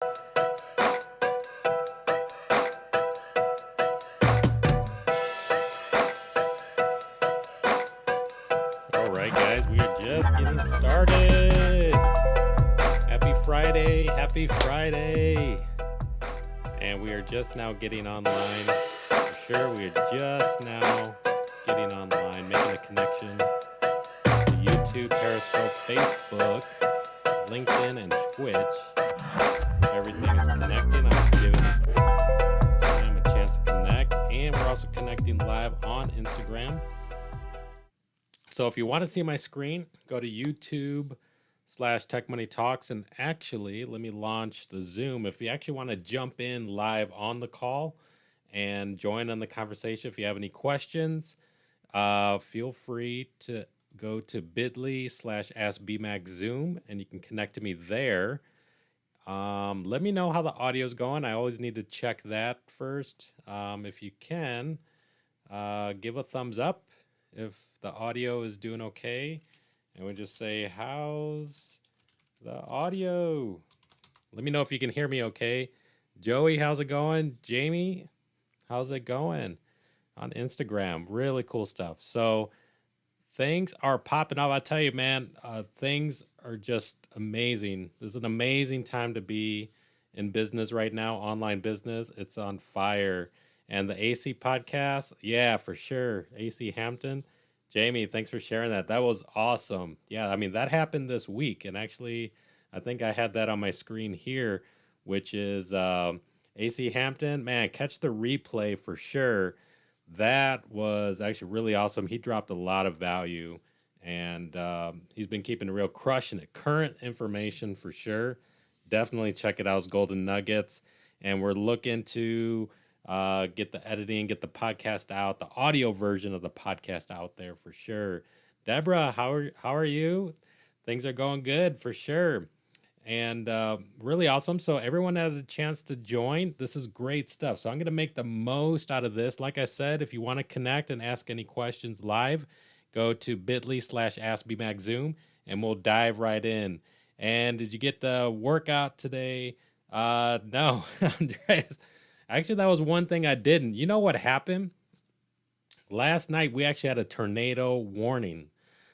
All right, guys, we are just getting started. Happy Friday, happy Friday. And we are just now getting online. For sure, we are just now getting online, making a connection to YouTube, Periscope, Facebook, LinkedIn, and Twitch. Everything is connecting. I'm giving time a chance to connect. And we're also connecting live on Instagram. So if you want to see my screen, go to YouTube/Tech Money Talks. And actually, let me launch the Zoom. If you actually want to jump in live on the call and join on the conversation, if you have any questions, feel free to go to bit.ly/AskBMacZoom and you can connect to me there. Let me know how the audio is going. I always need to check that first. If you can, give a thumbs up if the audio is doing okay. And we just say, how's the audio? Let me know if you can hear me okay. Joey, how's it going? Jamie, how's it going? On Instagram, really cool stuff. So things are popping off. I tell you, man, things are just amazing. This is an amazing time to be in business right now, online business. It's on fire. And the AC podcast, yeah, for sure. AC Hampton. Jamie, thanks for sharing that. That was awesome. Yeah, I mean, that happened this week. And actually, I think I had that on my screen here, which is AC Hampton. Man, catch the replay for sure. That was actually really awesome. He dropped a lot of value, and he's been keeping it real, crushing it. Current information for sure. Definitely check it out. It's Golden Nuggets. And we're looking to get the editing, get the podcast out, the audio version of the podcast out there for sure. Deborah, how are you? Things are going good for sure. And really awesome. So everyone had a chance to join. This is great stuff. So I'm going to make the most out of this. Like I said, if you want to connect and ask any questions live, go to bit.ly/AskBMacZoom and we'll dive right in. And did you get the workout today? No, Andreas. Actually, that was one thing I didn't. You know what happened? Last night, we actually had a tornado warning.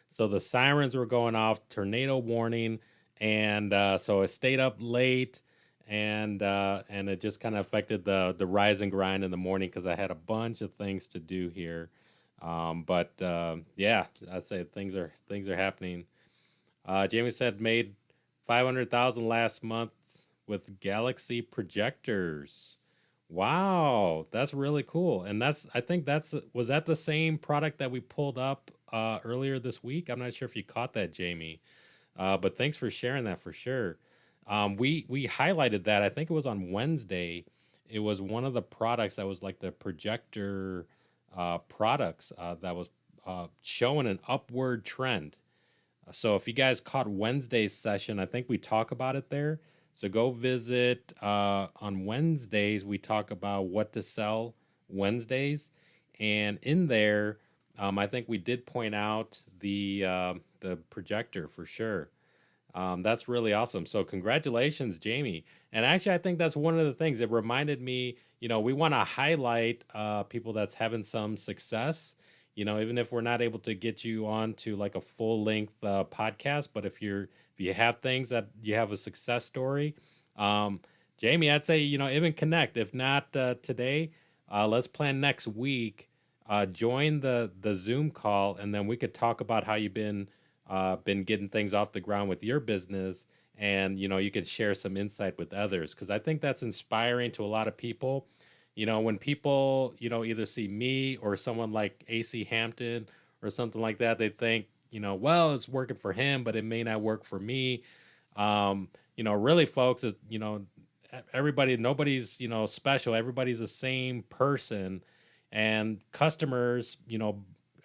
So the sirens were going off, tornado warning. And so I stayed up late and it just kind of affected the rise and grind in the morning because I had a bunch of things to do here. But yeah, I'd say things are happening. Jamie said made 500,000 last month with Galaxy projectors. Wow, that's really cool. And I think was that the same product that we pulled up earlier this week? I'm not sure if you caught that, Jamie. But thanks for sharing that for sure. We highlighted that. I think it was on Wednesday. It was one of the products that was like the projector products that was showing an upward trend. So if you guys caught Wednesday's session, I think we talk about it there. So go visit on Wednesdays. We talk about what to sell Wednesdays, and in there, I think we did point out the projector for sure. That's really awesome. So congratulations, Jamie. And actually, I think that's one of the things that reminded me, we want to highlight people that's having some success, even if we're not able to get you on to like a full length podcast, but if you have things that you have a success story, Jamie, I'd say, even connect. If not today, let's plan next week. Join the Zoom call, and then we could talk about how you've been getting things off the ground with your business, and you could share some insight with others, because I think that's inspiring to a lot of people. When people either see me or someone like AC Hampton or something like that, they think well, it's working for him, but it may not work for me. Really, folks, everybody, nobody's special. Everybody's the same person, and customers,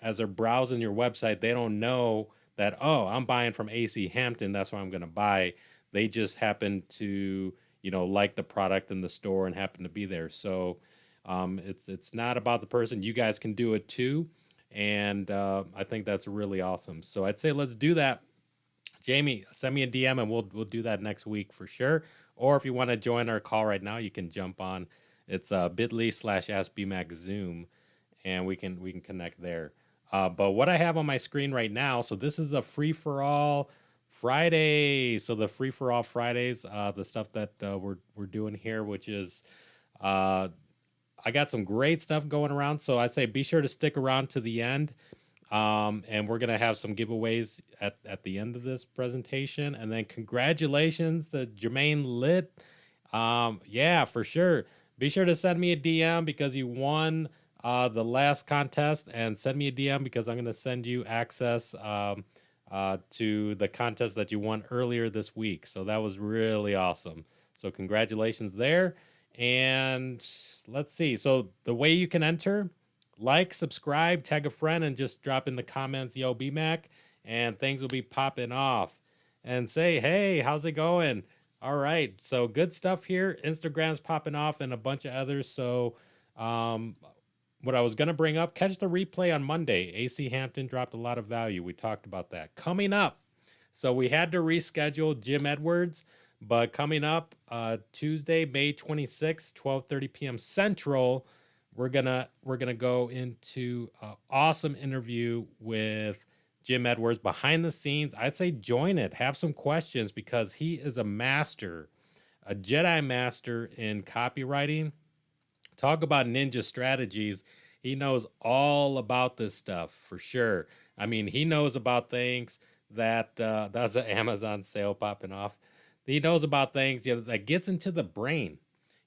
as they're browsing your website, they don't know that, oh, I'm buying from AC Hampton, that's why I'm going to buy. They just happen to like the product in the store and happen to be there. So it's not about the person. You guys can do it too, and I think that's really awesome. So I'd say let's do that. Jamie, send me a DM and we'll do that next week for sure. Or if you want to join our call right now, you can jump on. It's bit.ly/AskBMacZoom, and we can connect there. But what I have on my screen right now, so this is a free for all Friday. So the free for all Fridays, the stuff that we're doing here, which is uh, I got some great stuff going around. So I say be sure to stick around to the end. And we're gonna have some giveaways at the end of this presentation. And then congratulations to Jermaine Litt. Yeah, for sure. Be sure to send me a DM because you won the last contest, and send me a DM because I'm gonna send you access to the contest that you won earlier this week. So that was really awesome. So congratulations there. And let's see. So the way you can enter, like, subscribe, tag a friend, and just drop in the comments, yo, BMac, and things will be popping off. And say, hey, how's it going? All right. So good stuff here. Instagram's popping off and a bunch of others. So um, what I was going to bring up, catch the replay on Monday. AC Hampton dropped a lot of value. We talked about that. Coming up, so we had to reschedule Jim Edwards, but coming up Tuesday, May 26th, 12:30 p.m. Central, we're gonna go into an awesome interview with Jim Edwards behind the scenes. I'd say join it, have some questions because he is a master, a Jedi master in copywriting. Talk about ninja strategies. He knows all about this stuff for sure. I mean, he knows about things that that's an Amazon sale popping off. He knows about things, that gets into the brain.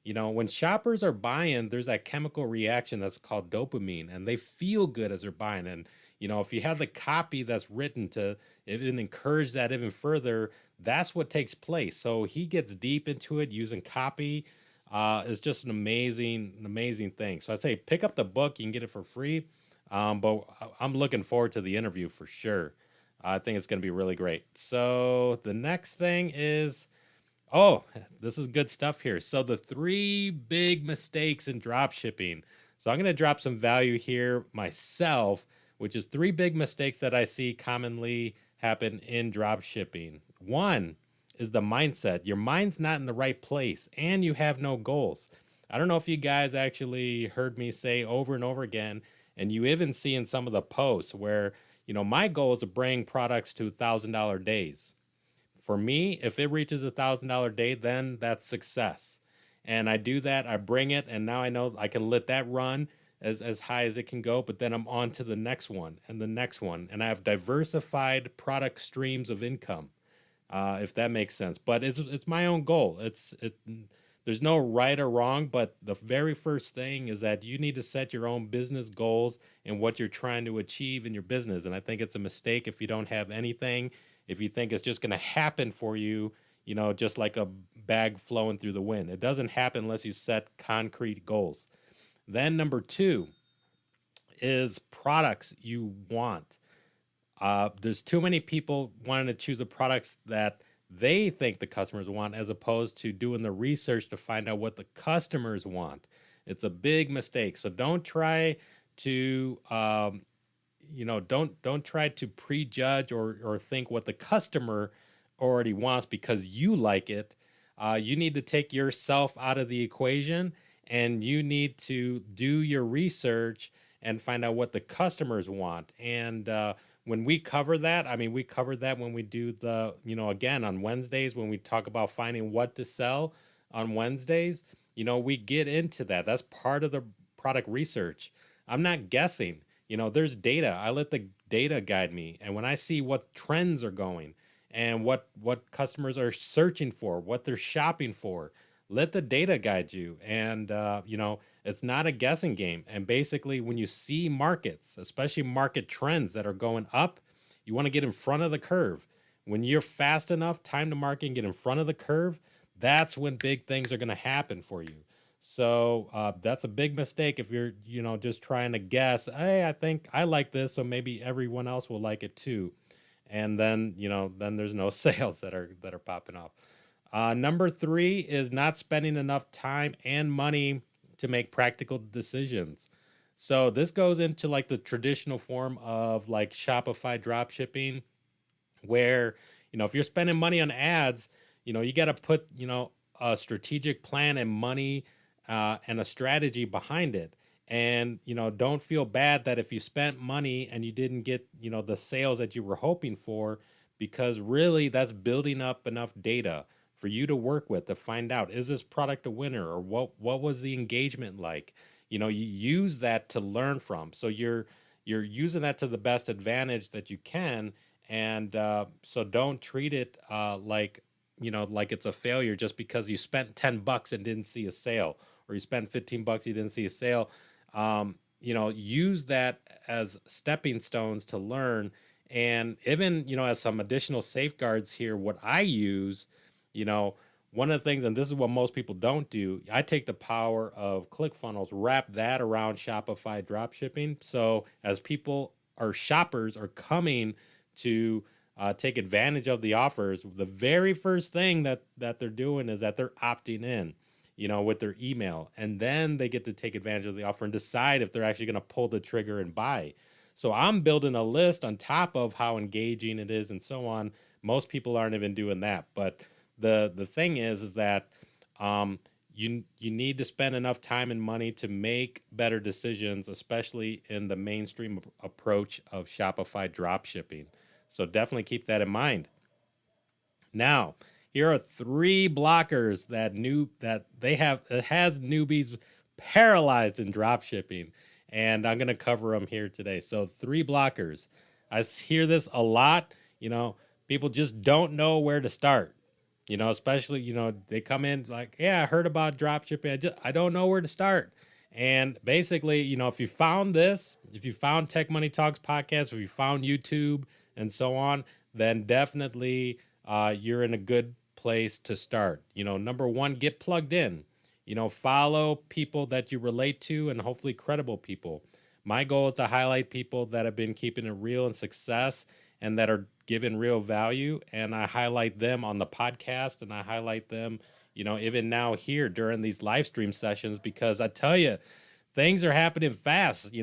When shoppers are buying, there's that chemical reaction that's called dopamine, and they feel good as they're buying. And if you have the copy that's written to even encourage that even further, that's what takes place. So he gets deep into it using copy. It's just an amazing thing. So I say pick up the book. You can get it for free. But I'm looking forward to the interview for sure. I think it's going to be really great. So the next thing is, oh, this is good stuff here. So the 3 big mistakes in dropshipping. So I'm going to drop some value here myself, which is 3 big mistakes that I see commonly happen in dropshipping. One is the mindset. Your mind's not in the right place and you have no goals. I don't know if you guys actually heard me say over and over again, and you even see in some of the posts where, my goal is to bring products to $1,000 days. For me, if it reaches $1,000 day, then that's success. And I do that, I bring it, and now I know I can let that run as high as it can go, but then I'm on to the next one and the next one. And I have diversified product streams of income, if that makes sense. But it's my own goal. There's no right or wrong, but the very first thing is that you need to set your own business goals and what you're trying to achieve in your business. And I think it's a mistake if you don't have anything, if you think it's just going to happen for you, just like a bag flowing through the wind. It doesn't happen unless you set concrete goals. Then number 2 is products you want. There's too many people wanting to choose the products that they think the customers want as opposed to doing the research to find out what the customers want. It's a big mistake. So don't try to don't try to prejudge or think what the customer already wants because you like it. You need to take yourself out of the equation, and you need to do your research and find out what the customers want. And when we cover that, we covered that when we do the, again, on Wednesdays, when we talk about finding what to sell on Wednesdays, we get into that. That's part of the product research. I'm not guessing. There's data. I let the data guide me. And when I see what trends are going and what customers are searching for, what they're shopping for, let the data guide you. And, it's not a guessing game. And basically, when you see markets, especially market trends that are going up, you want to get in front of the curve. When you're fast enough, time to market, and get in front of the curve, that's when big things are going to happen for you. So that's a big mistake if you're, just trying to guess, hey, I think I like this, so maybe everyone else will like it too. And then, then there's no sales that are popping off. Number 3 is not spending enough time and money to make practical decisions. So this goes into like the traditional form of like Shopify drop shipping, where, if you're spending money on ads, you got to put, a strategic plan and money and a strategy behind it. And, don't feel bad that if you spent money and you didn't get, the sales that you were hoping for, because really that's building up enough data for you to work with to find out, is this product a winner, or what was the engagement like? You use that to learn from. So you're using that to the best advantage that you can. And so don't treat it like it's a failure just because you spent $10 and didn't see a sale, or you spent $15, you didn't see a sale. Use that as stepping stones to learn. And even, as some additional safeguards here, what I use, you know, one of the things, and this is what most people don't do, I take the power of ClickFunnels, wrap that around Shopify dropshipping. So as people or shoppers are coming to take advantage of the offers, the very first thing that they're doing is that they're opting in, with their email. And then they get to take advantage of the offer and decide if they're actually going to pull the trigger and buy. So I'm building a list on top of how engaging it is and so on. Most people aren't even doing that. But the thing is that you need to spend enough time and money to make better decisions, especially in the mainstream approach of Shopify dropshipping. So definitely keep that in mind. Now, here are 3 blockers that has newbies paralyzed in dropshipping, and I'm going to cover them here today. So 3 blockers. I hear this a lot. People just don't know where to start. Especially, they come in like, yeah, I heard about dropshipping. I don't know where to start. And basically, if you found this, if you found Tech Money Talks podcast, if you found YouTube and so on, then definitely you're in a good place to start. Number 1, get plugged in. Follow people that you relate to, and hopefully credible people. My goal is to highlight people that have been keeping it real and success and that are giving real value. And I highlight them on the podcast, and I highlight them, even now here during these live stream sessions, because I tell you, things are happening fast.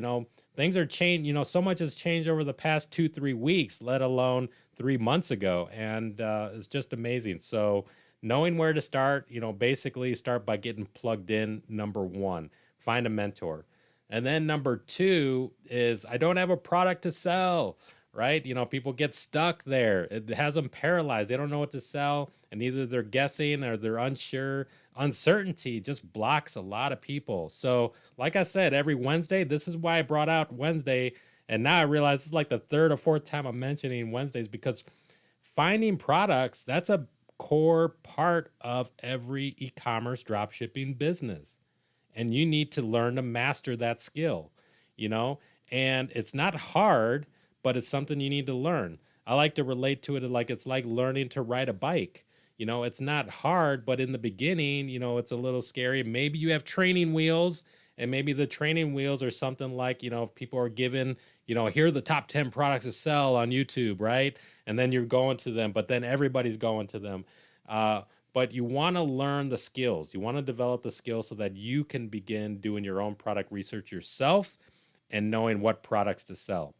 Things are changing. So much has changed over the past 2-3 weeks, let alone 3 months ago. And it's just amazing. So knowing where to start, basically start by getting plugged in. Number 1, find a mentor. And then number 2 is, I don't have a product to sell, right? People get stuck there. It has them paralyzed. They don't know what to sell, and either they're guessing or they're unsure. Uncertainty just blocks a lot of people. So like I said, every Wednesday, this is why I brought out Wednesday. And now I realize it's like the 3rd or 4th time I'm mentioning Wednesdays, because finding products, that's a core part of every e-commerce dropshipping business. And you need to learn to master that skill, and it's not hard, but it's something you need to learn. I like to relate to it like it's like learning to ride a bike. It's not hard, but in the beginning, it's a little scary. Maybe you have training wheels, and maybe the training wheels are something like, if people are given, here are the top 10 products to sell on YouTube, right? And then you're going to them, but then everybody's going to them. But you want to learn the skills. You want to develop the skills so that you can begin doing your own product research yourself and knowing what products to sell.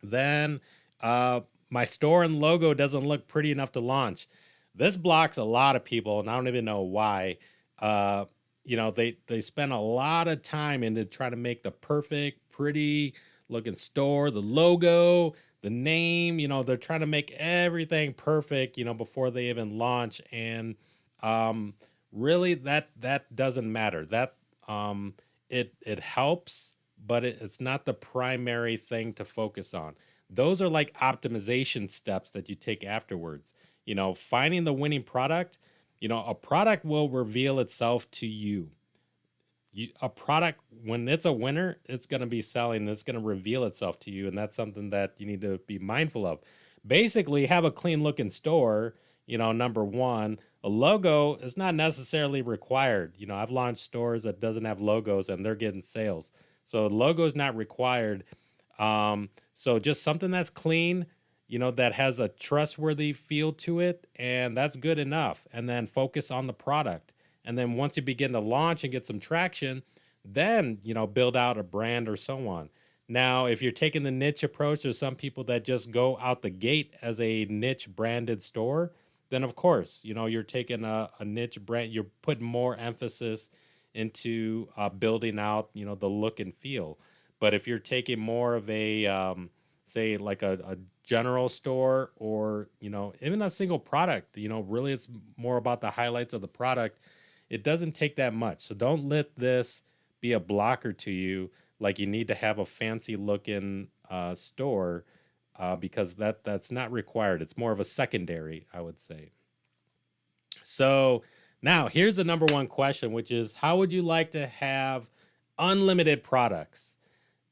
Then my store and logo doesn't look pretty enough to launch. This blocks a lot of people, and I don't even know why. They spend a lot of time into trying to make the perfect, pretty looking store, the logo, the name. They're trying to make everything perfect, before they even launch. And really, that doesn't matter. That it helps, but it's not the primary thing to focus on. Those are like optimization steps that you take afterwards. Finding the winning product. A product will reveal itself to you. A product, when it's a winner, it's going to be selling. It's going to reveal itself to you, and that's something that you need to be mindful of. Basically, have a clean looking store. Number 1, a logo is not necessarily required. I've launched stores that doesn't have logos, and they're getting sales. So logo is not required. So just something that's clean, that has a trustworthy feel to it, and that's good enough. And then focus on the product. And then once you begin to launch and get some traction, then, build out a brand or so on. Now, if you're taking the niche approach, there's some people that just go out the gate as a niche branded store. then of course, you're taking a niche brand, you're putting more emphasis into building out, the look and feel. But if you're taking more of a, say, like a general store, or, even a single product, really it's more about the highlights of the product. It doesn't take that much. So don't let this be a blocker to you. Like you need to have a fancy looking store, because that's not required. It's more of a secondary, I would say. So now here's the number one question, which is, how would you like to have unlimited products?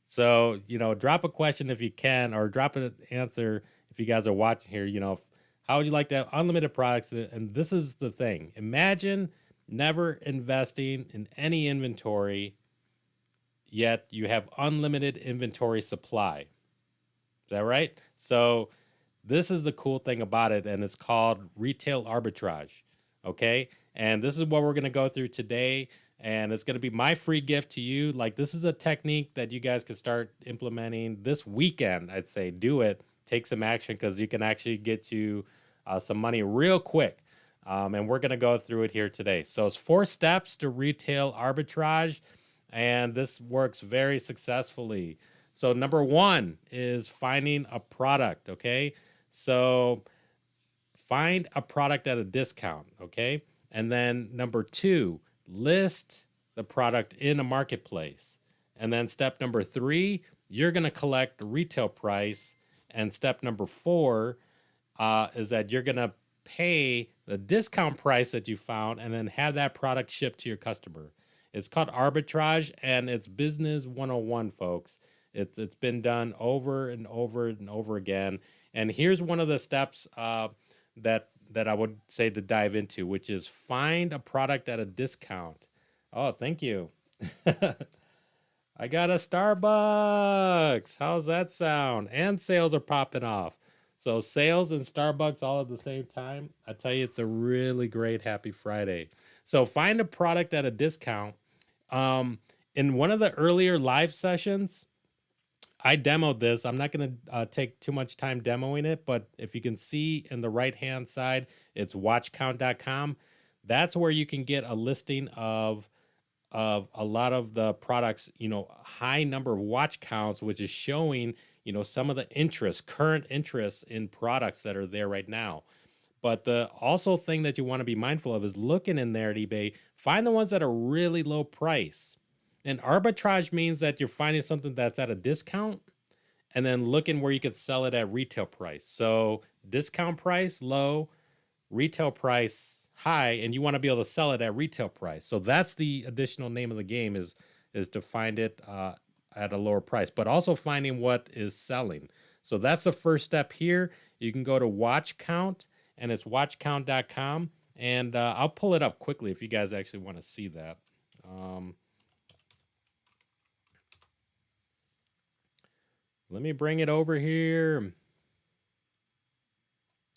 So, drop a question if you can, or drop an answer if you guys are watching here. How would you like to have unlimited products? And this is the thing. Imagine never investing in any inventory, yet you have unlimited inventory supply. Is that right? So this is the cool thing about it, and it's called retail arbitrage. Okay. And this is what we're going to go through today. And it's going to be my free gift to you. Like, this is a technique that you guys can start implementing this weekend. I'd say do it, take some action, because you can actually get you some money real quick. And we're going to go through it here today. So it's 4 steps to retail arbitrage. And this works very successfully. So number 1 is finding a product. Okay. So find a product at a discount. Okay. And then number 2, list the product in a marketplace. And then step number 3, you're going to collect retail price. And step number 4 is that you're going to pay the discount price that you found and then have that product shipped to your customer. It's called arbitrage, and it's business 101, folks. It's been done over and over and over again. And here's one of the steps that I would say to dive into, which is find a product at a discount. Oh, thank you. I got a Starbucks. How's that sound? And sales are popping off. So sales and Starbucks all at the same time. I tell you, it's a really great Happy Friday. So find a product at a discount. In one of the earlier live sessions, I demoed this. I'm not going to take too much time demoing it, but if you can see in the right-hand side, it's watchcount.com. That's where you can get a listing of a lot of the products, high number of watch counts, which is showing, some of the current interests in products that are there right now. But the also thing that you want to be mindful of is looking in there at eBay, find the ones that are really low price. And arbitrage means that you're finding something that's at a discount and then looking where you could sell it at retail price. So discount price low, retail price high, and you want to be able to sell it at retail price. So that's the additional name of the game, is to find it at a lower price, but also finding what is selling. So that's the first step here. You can go to watch count, and it's watchcount.com. And I'll pull it up quickly if you guys actually want to see that. Let me bring it over here.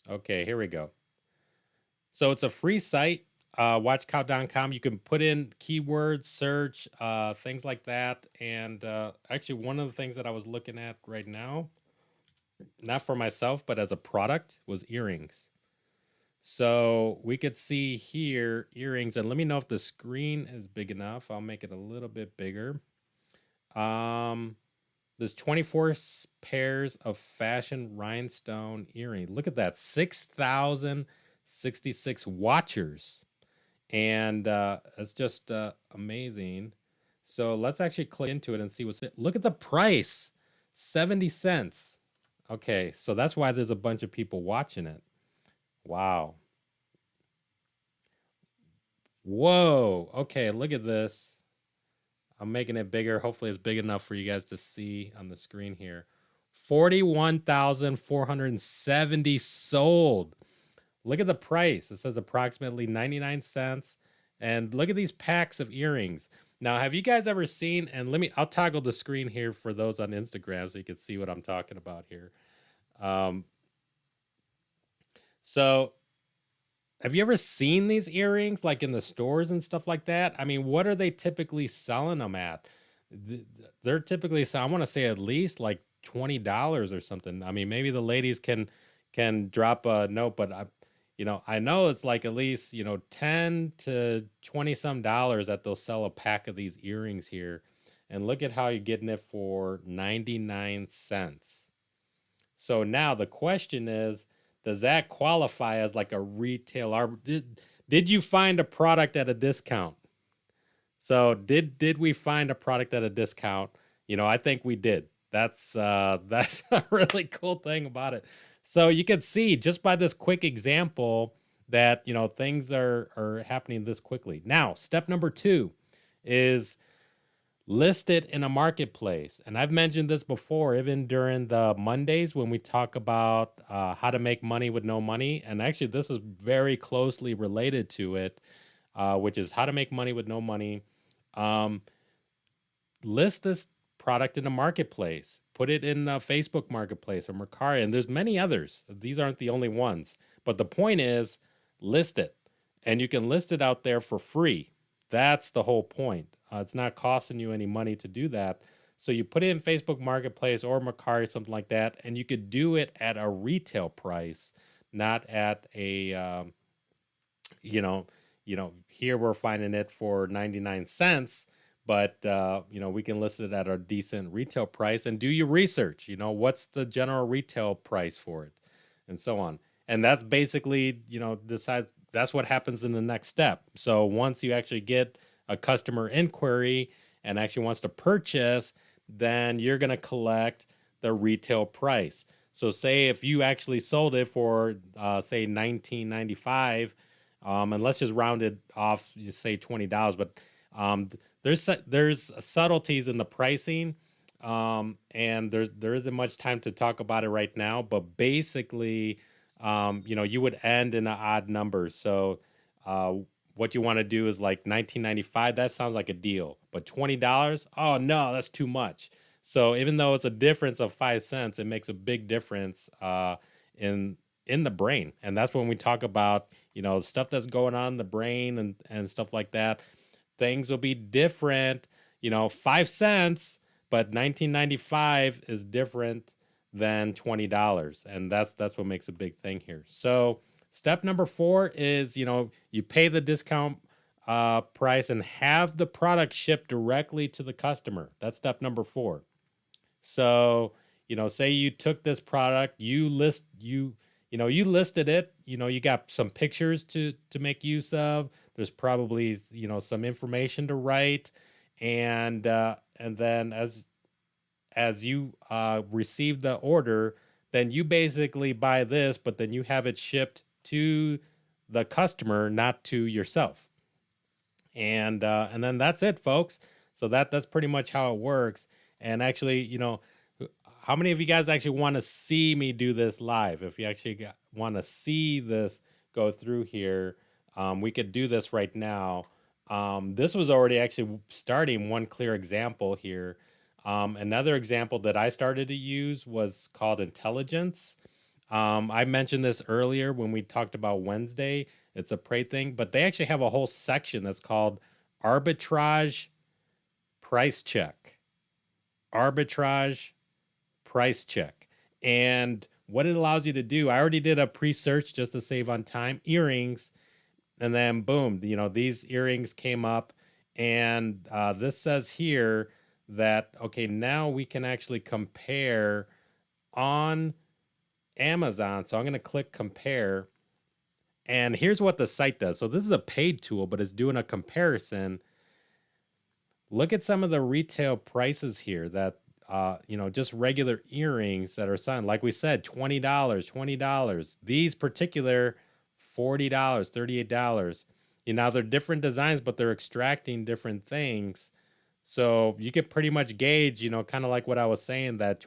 Okay, here we go. So it's a free site, watchcount.com. You can put in keywords, search, things like that. And actually, one of the things that I was looking at right now, not for myself, but as a product, was earrings. So we could see here earrings, and let me know if the screen is big enough. I'll make it a little bit bigger. There's 24 pairs of fashion rhinestone earrings. Look at that, 6,066 watchers. And it's just amazing. So let's actually click into it and see what's it. Look at the price, 70 cents. Okay, so that's why there's a bunch of people watching it. Wow. Whoa. Okay, look at this. I'm making it bigger. Hopefully it's big enough for you guys to see on the screen here. 41,470 sold. Look at the price. It says approximately 99 cents. And look at these packs of earrings. Now, have you guys ever seen, and I'll toggle the screen here for those on Instagram so you can see what I'm talking about here. So have you ever seen these earrings like in the stores and stuff like that? I mean, what are they typically selling them at? They're typically, I want to say at least like $20 or something. I mean, maybe the ladies can drop a note, but I know it's like at least, 10 to 20 some dollars that they'll sell a pack of these earrings here. And look at how you're getting it for 99 cents. So now the question is, does that qualify as like a retail did you find a product at a discount? So did we find a product at a discount? I think we did. That's a really cool thing about it. So you can see just by this quick example that things are happening this quickly. Now, step number 2 is list it in a marketplace. And I've mentioned this before, even during the Mondays when we talk about how to make money with no money. And actually, this is very closely related to it, which is how to make money with no money. List this product in a marketplace. Put it in a Facebook marketplace or Mercari. And there's many others. These aren't the only ones. But the point is, list it. And you can list it out there for free. That's the whole point. It's not costing you any money to do that. So you put it in Facebook Marketplace or Mercari, something like that, and you could do it at a retail price, not at a, here we're finding it for 99 cents, but, we can list it at a decent retail price and do your research. What's the general retail price for it and so on. And that's basically, decide. That's what happens in the next step. So once you actually get a customer inquiry and actually wants to purchase, then you're going to collect the retail price. So say if you actually sold it for, say, $19.95, and let's just round it off, you say $20, but there's subtleties in the pricing, and there isn't much time to talk about it right now, but basically, you would end in an odd number. So what you want to do is like $19.95. That sounds like a deal, but $20, oh no, that's too much. So even though it's a difference of 5 cents, it makes a big difference in the brain. And that's when we talk about stuff that's going on in the brain and stuff like that. Things will be different. 5 cents, but $19.95 is different than $20, and that's what makes a big thing here. So step number 4 is you pay the discount price and have the product shipped directly to the customer. That's step number 4. So say you took this product, you listed it, you got some pictures to make use of. There's probably some information to write, and then as you receive the order, then you basically buy this, but then you have it shipped to the customer, not to yourself. And then that's it, folks. So that's pretty much how it works. And actually, how many of you guys actually want to see me do this live? If you actually want to see this go through here, we could do this right now. This was already actually starting one clear example here. Another example that I started to use was called intelligence. I mentioned this earlier when we talked about Wednesday. It's a prey thing, but they actually have a whole section that's called Arbitrage Price Check. Arbitrage Price Check. And what it allows you to do, I already did a pre-search just to save on time, earrings, and then boom, these earrings came up, and this says here that, okay, now we can actually compare on Amazon. So I'm going to click compare. And here's what the site does. So this is a paid tool, but it's doing a comparison. Look at some of the retail prices here that, just regular earrings that are signed. Like we said, $20. These particular, $40, $38. They're different designs, but they're extracting different things. So you could pretty much gauge, kind of like what I was saying, that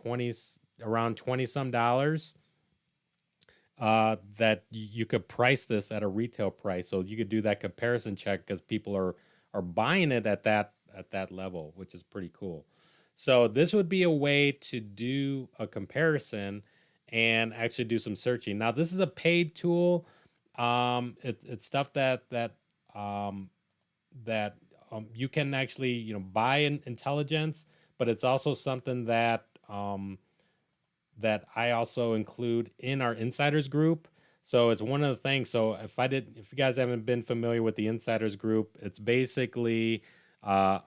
around 20 some dollars, that you could price this at a retail price. So you could do that comparison check because people are buying it at that level, which is pretty cool. So this would be a way to do a comparison and actually do some searching. Now this is a paid tool. It's stuff that you can actually buy in intelligence, but it's also something that that I also include in our insiders group. So it's one of the things. So if you guys haven't been familiar with the Insiders group, it's basically a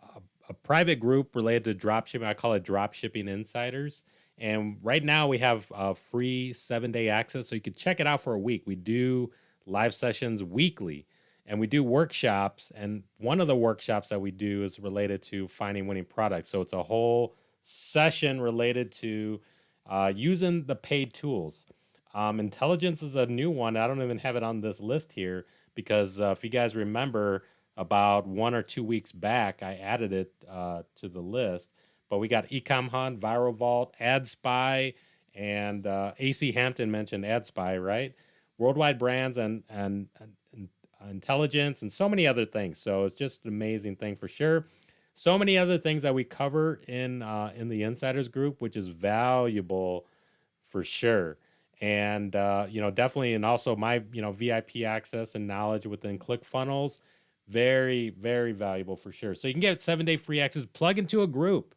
private group related to dropshipping. I call it Dropshipping Insiders. And right now we have free 7-day access, so you can check it out for a week. We do live sessions weekly, and we do workshops. And one of the workshops that we do is related to finding winning products. So it's a whole session related to using the paid tools. Intelligence is a new one. I don't even have it on this list here because if you guys remember, about 1 or 2 weeks back, I added it to the list. But we got Ecom Hunt, Viral Vault, Ad Spy, and AC Hampton mentioned Ad Spy, right? Worldwide brands and intelligence and so many other things. So it's just an amazing thing for sure. So many other things that we cover in the Insiders group, which is valuable for sure. And definitely, and also my VIP access and knowledge within ClickFunnels, very, very valuable for sure. So you can get 7-day free access. Plug into a group.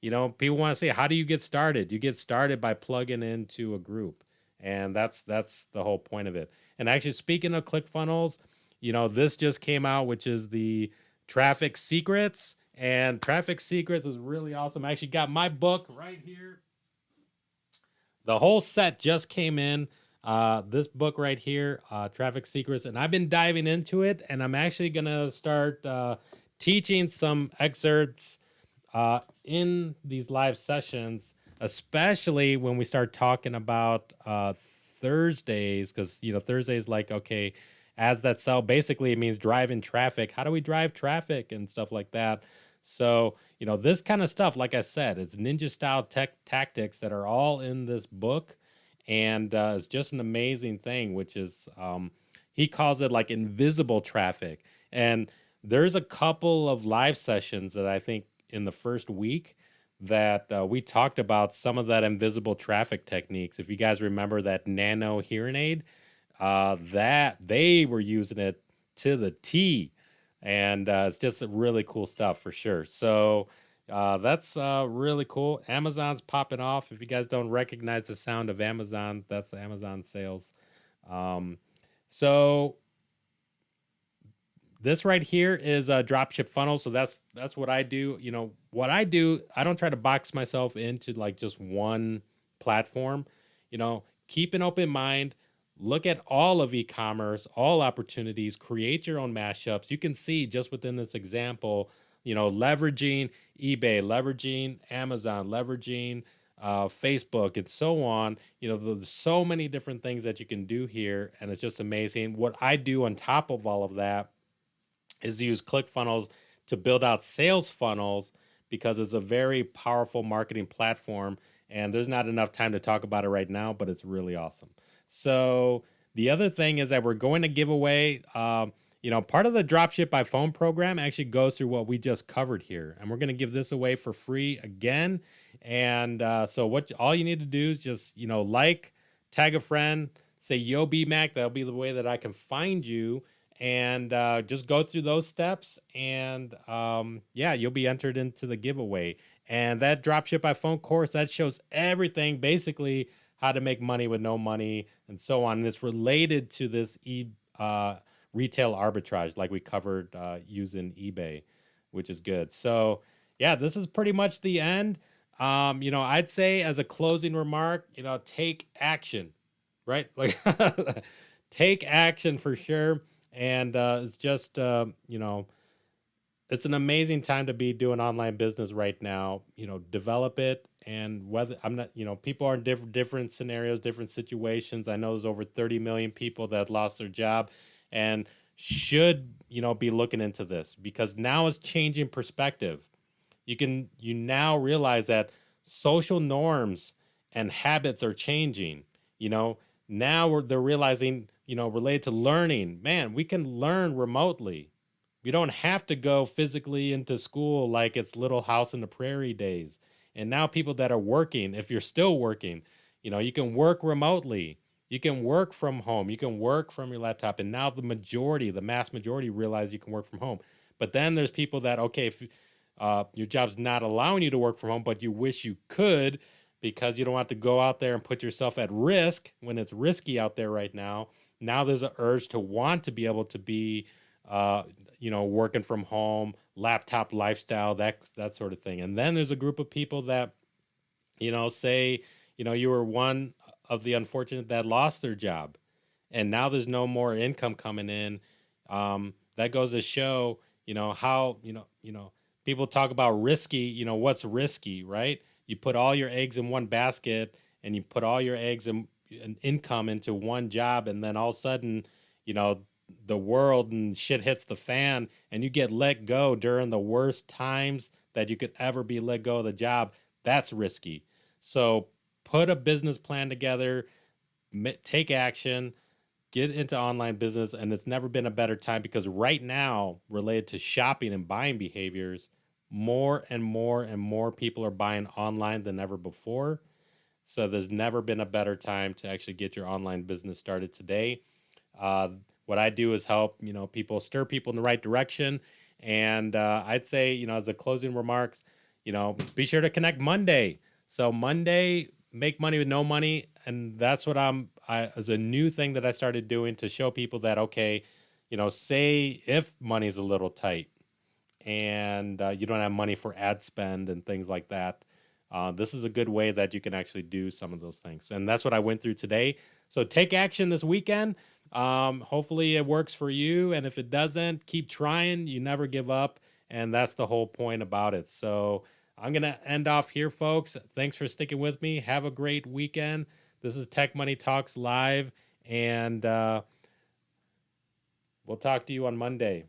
People want to say, how do you get started? You get started by plugging into a group, and that's the whole point of it. And actually, speaking of ClickFunnels, this just came out, which is the Traffic Secrets, and Traffic Secrets is really awesome. I actually got my book right here. The whole set just came in. This book right here, Traffic Secrets, and I've been diving into it, and I'm actually gonna start teaching some excerpts in these live sessions, especially when we start talking about Thursdays, because Thursdays, like, okay, as that sell, basically it means driving traffic. How do we drive traffic and stuff like that? So this kind of stuff, like I said, it's ninja style tactics that are all in this book, and it's just an amazing thing, which is he calls it like invisible traffic. And there's a couple of live sessions that I think in the first week that we talked about some of that invisible traffic techniques. If you guys remember that nano hearing aid, that they were using it to the T, and it's just really cool stuff for sure. So that's really cool. Amazon's popping off. If you guys don't recognize the sound of Amazon, that's Amazon sales. So this right here is a dropship funnel. So that's what I do. What I do, I don't try to box myself into like just one platform. Keep an open mind. Look at all of e-commerce, all opportunities, create your own mashups. You can see just within this example, leveraging eBay, leveraging Amazon, leveraging Facebook, and so on. There's so many different things that you can do here, and it's just amazing. What I do on top of all of that is use ClickFunnels to build out sales funnels, because it's a very powerful marketing platform, and there's not enough time to talk about it right now, but it's really awesome. So the other thing is that we're going to give away, part of the Dropship by Phone program actually goes through what we just covered here. And we're going to give this away for free again. And so all you need to do is just, tag a friend, say, yo, BMac, that'll be the way that I can find you. And just go through those steps. And you'll be entered into the giveaway. And that Dropship by Phone course, that shows everything, basically, how to make money with no money, and so on. And it's related to this retail arbitrage, like we covered using eBay, which is good. So yeah, this is pretty much the end. I'd say as a closing remark, take action, right? Like take action for sure. And it's just, it's an amazing time to be doing online business right now. Develop it. And whether people are in different scenarios, different situations. I know there's over 30 million people that lost their job and should, be looking into this, because now it's changing perspective. You now realize that social norms and habits are changing. Now they're realizing, related to learning, man, we can learn remotely. We don't have to go physically into school like it's Little House on the Prairie days. And now people that are working, if you're still working, you can work remotely. You can work from home. You can work from your laptop. And now the mass majority realize you can work from home. But then there's people that, okay, if your job's not allowing you to work from home, but you wish you could, because you don't want to go out there and put yourself at risk when it's risky out there right now. Now there's an urge to want to be able to be, working from home, laptop lifestyle, that sort of thing. And then there's a group of people that, say, you were one of the unfortunate that lost their job, and now there's no more income coming in. That goes to show, how, people talk about risky, what's risky, right? You put all your eggs in one basket and you put all your eggs and income into one job, and then all of a sudden, the world and shit hits the fan and you get let go during the worst times that you could ever be let go of the job. That's risky. So put a business plan together, take action, get into online business. And it's never been a better time, because right now, related to shopping and buying behaviors, more and more and more people are buying online than ever before. So there's never been a better time to actually get your online business started today. What I do is help, people, stir people in the right direction. And I'd say, as a closing remarks, be sure to connect Monday. So Monday, make money with no money. And that's what as a new thing that I started doing to show people that, okay, say if money's a little tight and you don't have money for ad spend and things like that, this is a good way that you can actually do some of those things. And that's what I went through today. So take action this weekend. Hopefully it works for you. And if it doesn't, keep trying. You never give up. And that's the whole point about it. So I'm going to end off here, folks. Thanks for sticking with me. Have a great weekend. This is Tech Money Talks Live. And we'll talk to you on Monday.